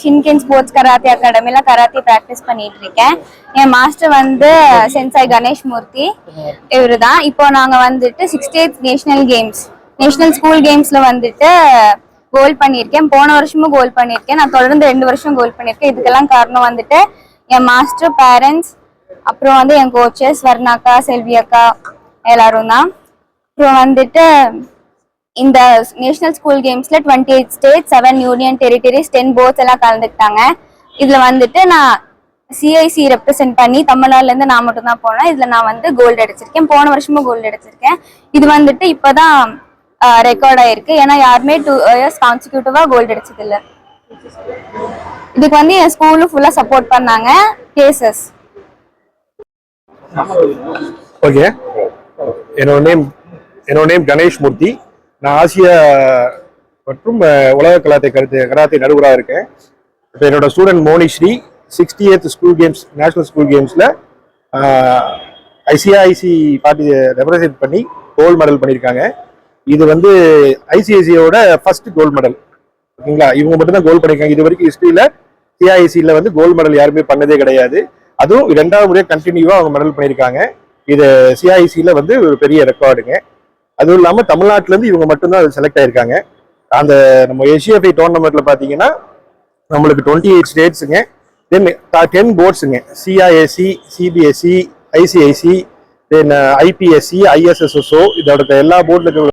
ஷின்கென் sports karate அகாடமில karate practice பண்ணிட்டு இருக்கேன். என் master வந்து சென்சாய் கணேஷ் மூர்த்தி இவரு தான். இப்போ நாங்க வந்துட்டு 68th நேஷனல் ஸ்கூல் கேம்ஸ்ல வந்துட்டு கோல் பண்ணியிருக்கேன். போன வருஷமும் கோல் பண்ணியிருக்கேன். நான் தொடர்ந்து 2 வருஷம் கோல் பண்ணியிருக்கேன். இதுக்கெல்லாம் காரணம் வந்துட்டு என் மாஸ்டர், பேரண்ட்ஸ், அப்புறம் வந்து என் கோச்சஸ் வர்ணாக்கா, செல்வி அக்கா எல்லாரும் தான். அப்புறம் வந்துட்டு இந்த நேஷனல் ஸ்கூல் கேம்ஸ்ல 28 ஸ்டேட்ஸ், 7 யூனியன் டெரிட்டரிஸ், 10 போர்ட்ஸ் எல்லாம் கலந்துக்கிட்டாங்க. இதுல வந்துட்டு நான் சிஐசி ரெப்ரசென்ட் பண்ணி தமிழ்நாடுல இருந்து நான் மட்டும் தான் போனேன். இதுல நான் வந்து கோல்டு அடிச்சிருக்கேன். போன வருஷமும் கோல்டு அடிச்சிருக்கேன். இது வந்துட்டு இப்பதான் ரெக்கார்ட் ஆயிருக்கு. ஏன்னா யாருமே 2 இயர்ஸ் கான்சிக்யூட்டிவா கோல்டு அடிச்சது இல்லை. இதுக்கு வந்து என் ஸ்கூலும் ஃபுல்லா சப்போர்ட் பண்ணாங்க. கேசஸ் ஓகே. என்னோட நேம் கணேஷ் மூர்த்தி. நான் ஆசிய மற்றும் உலக கராத்தே நடுவராக இருக்கேன். இப்போ என்னோட student Monishree 68th school games national school கேம்ஸில் ஐசிஐசி பார்ட்டி ரெப்ரசென்ட் பண்ணி கோல்டு மெடல் பண்ணியிருக்காங்க. இது வந்து ஐசிஐசியோட ஃபர்ஸ்ட் கோல்டு மெடல். ஓகேங்களா, இவங்க மட்டும் தான் கோல் பண்ணியிருக்காங்க. இது வரைக்கும் ஹிஸ்ட்ரியில் சிஐசியில் வந்து கோல்டு மெடல் யாருமே பண்ணதே கிடையாது. அதுவும் 2வது முறையாக கண்டினியூவாக அவங்க மெடல் பண்ணியிருக்காங்க. இது சிஐசியில் வந்து ஒரு பெரிய ரெக்கார்டுங்க. அதுவும் இல்லாமல் தமிழ்நாட்டிலேருந்து இவங்க மட்டும்தான் அது செலக்ட் ஆயிருக்காங்க. அந்த நம்ம ஏசிஎஃப்ஐ டோர்னமெண்ட்ல பார்த்தீங்கன்னா நம்மளுக்கு 28 ஸ்டேட்ஸுங்க, தென் 10 போர்ட்ஸுங்க, சிஐஎஸ்சி, சிபிஎஸ்சி, ஐசிஐசி, தென் ஐபிஎஸ்சி, ஐஎஸ்எஸ்எஸ்ஓ, இதோட எல்லா போர்டில் இருக்கிற